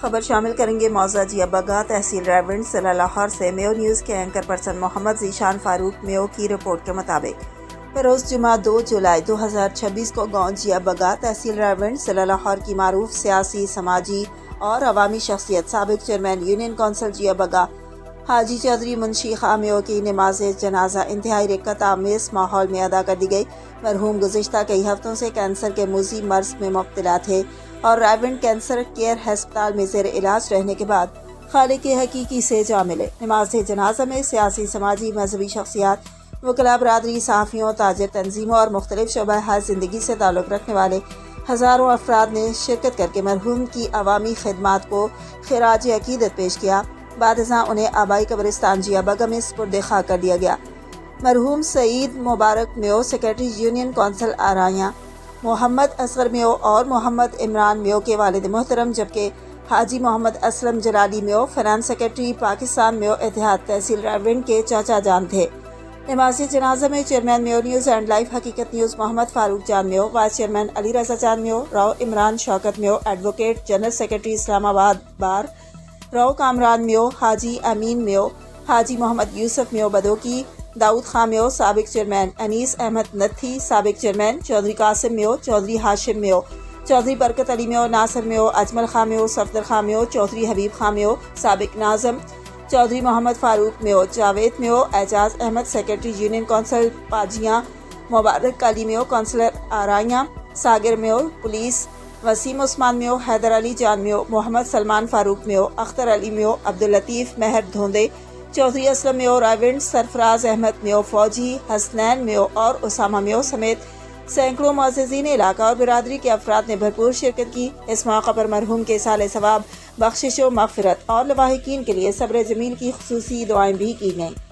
خبر شامل کریں گے موضوع جیا بگا تحصیل ریونڈ ضلع لاہور سے میو نیوز کے اینکر پرسن محمد ذیشان فاروق میو کی رپورٹ کے مطابق بروز جمعہ 2 جولائی 2026 کو گاؤں جیا بگا تحصیل ریونڈ ضلع لاہور کی معروف سیاسی سماجی اور عوامی شخصیت سابق چیئرمین یونین کونسل جیا بگا حاجی چودھری منشی خاں میو کی نماز جنازہ انتہائی رقت آمیز ماحول میں ادا کر دی گئی۔ مرحوم گزشتہ کئی ہفتوں سے کینسر کے موذی مرض میں مبتلا تھے اور ریونڈ کینسر کیئر ہسپتال میں زیر علاج رہنے کے بعد خالق حقیقی سے جا ملے۔ نماز جنازہ میں سیاسی سماجی مذہبی شخصیات وکلاء برادری صحافیوں تاجر تنظیموں اور مختلف شعبہ حیات زندگی سے تعلق رکھنے والے ہزاروں افراد نے شرکت کر کے مرحوم کی عوامی خدمات کو خراج عقیدت پیش کیا۔ بعد ازاں انہیں آبائی قبرستان جیا بگا میں سپرد خاک کر دیا گیا۔ مرحوم سعید مبارک میو secretary union council آرائیاں، Muhammad Asghar میو اور محمد عمران میو کے والد محترم، جبکہ حاجی محمد اسلم جلالی میو فنانس سیکرٹری پاکستان میو اتحاد تحصیل ریونڈ کے چاچا جان تھے۔ نماز جنازہ میں chairman mu news and life حقیقت نیوز محمد فاروق جان میو، وائس چیئرمین علی رضا جان میو، راؤ عمران شوکت میو، ایڈوکیٹ جنرل سیکرٹری اسلام آباد بار راؤ کامران میو، حاجی امین میو، حاجی محمد یوسف میو بدوکی، داؤد خان میو، سابق چیئرمین انیس احمد نتھی، سابق چیئرمین چودھری قاسم میو، چودھری ہاشم میو، چودھری برکت علی میو، ناصر میو، اجمل خان میو، صفدر خان میو، چودھری حبیب خان میو، سابق ناظم چودھری محمد فاروق میو، جاوید میو، اعجاز احمد سیکرٹری یونین کونسل پاجیاں، مبارک علی میو کونسلر آرائیاں، ساگر میو پولیس، وسیم عثمان میو، حیدر علی جان میو، محمد سلمان فاروق میو، اختر علی میو، عبداللطیف مہر دھوندے، چودھری اسلم میو ریونڈ، سرفراز احمد میو فوجی، حسنین میو اور اسامہ میو سمیت سینکڑوں معززین علاقہ اور برادری کے افراد نے بھرپور شرکت کی۔ اس موقع پر مرحوم کے سال ثواب، بخشش و مغفرت اور لواحقین کے لیے صبر جمیل کی خصوصی دعائیں بھی کی گئیں۔